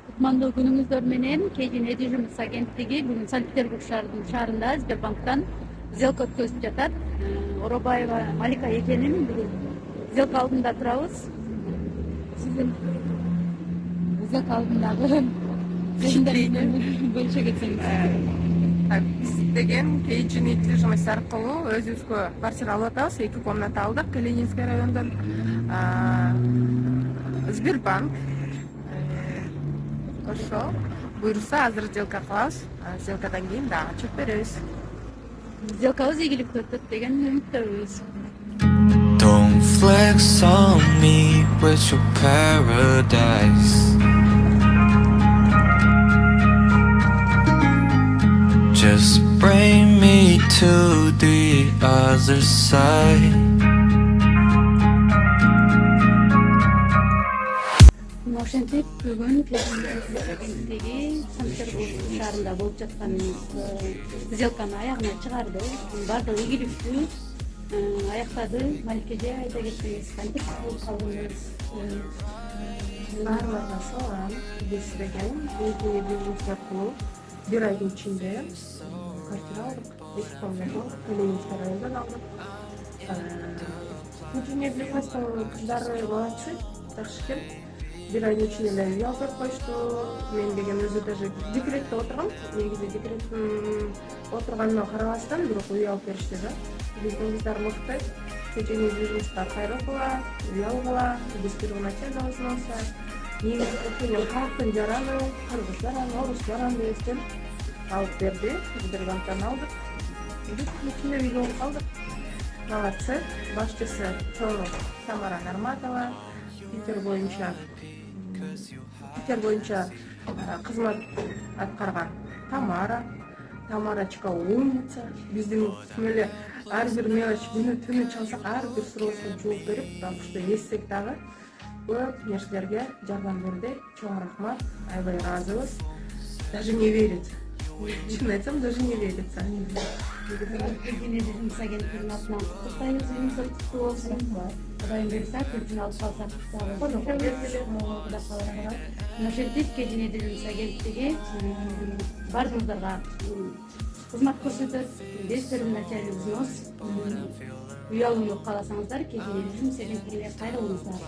Kutmandуу günüңүздөр менен KG недвижимость агенттиги бүгүн Санкт-Петербург шаарында Сбербанктан сделка өткөзүп жатат. Оробаева Малика экенин бүгүн сделка алдында турабыз. Сиздин сделка алдындагы сезимдерди менен бөлүшө кетсеңиз. Биз деген KG недвижимость аркылуу өзүбүзгө квартира алып атабыз. 2 комната алдык Калининский райондон. Сбербанк ошо буйруса азыр сделка кылабыз. Сделкадан кийин дагы ачып беребиз. Сделкабыз ийгиликтүү өтөт деген үмүттөбүз. Don't flex on me with your paradise. Just bring me to the other side. Ошентип бүгүн агенттиги Санкт-Петербург шаарында болуп жаткан сделканы аягына чыгарды. Бардыгы ийгиликтүү аяктады. Маликеже айта кетсеңиз кантип болуп калдыңыз? Баарларга салам. Биз деген KG недвижимость аркылуу бир айдын ичинде квартира алдык. 2 комната Калининский райондон алдык. KG недвижимосттун кыздары молодцы, так шүкүр. Бир айдын ичинде эле үй алып берип коюшту. Мен деген өзү даже декретте отургам. Негизи декреттин отурганына карабастан бирок үй алып беришти да. Биздин кыздар мыкты. KG недвижимостьта кайрылгыла, үй алгыла, биз первоначальный взноса. Негизи халктын жараны, кыргыздар аны, орустар аны эстен алып берди. Сбербанктан алдык. Биз ичинде үй болуп калдык. Молодцы. Башчысы Тамара Нарматова. Питер боюнча кызмат аткарган Тамарочка умница. Биздин эле ар бир мелочь түнү чалсак ар бир суроосуна жооп берип, так что эссек дагы көп нерселерге жардам берди. Чоң рахмат, аябай ыраазыбыз. Даже не верится. Чын айтсам, даже не верится. KG недвижимость агенттигинин атынан куттуктайбыз, үйүңүз куттуу болсун. Кудайым буйруса, көчүн алып калсак Кудай кааласа. Ошентип KG недвижимость агенттиги бардыгыңыздарга кызмат көрсөтөт. Биз первоначальный взнос үй алууну кааласаңыздар KG недвижимость агенттигине кайрылыңыздар.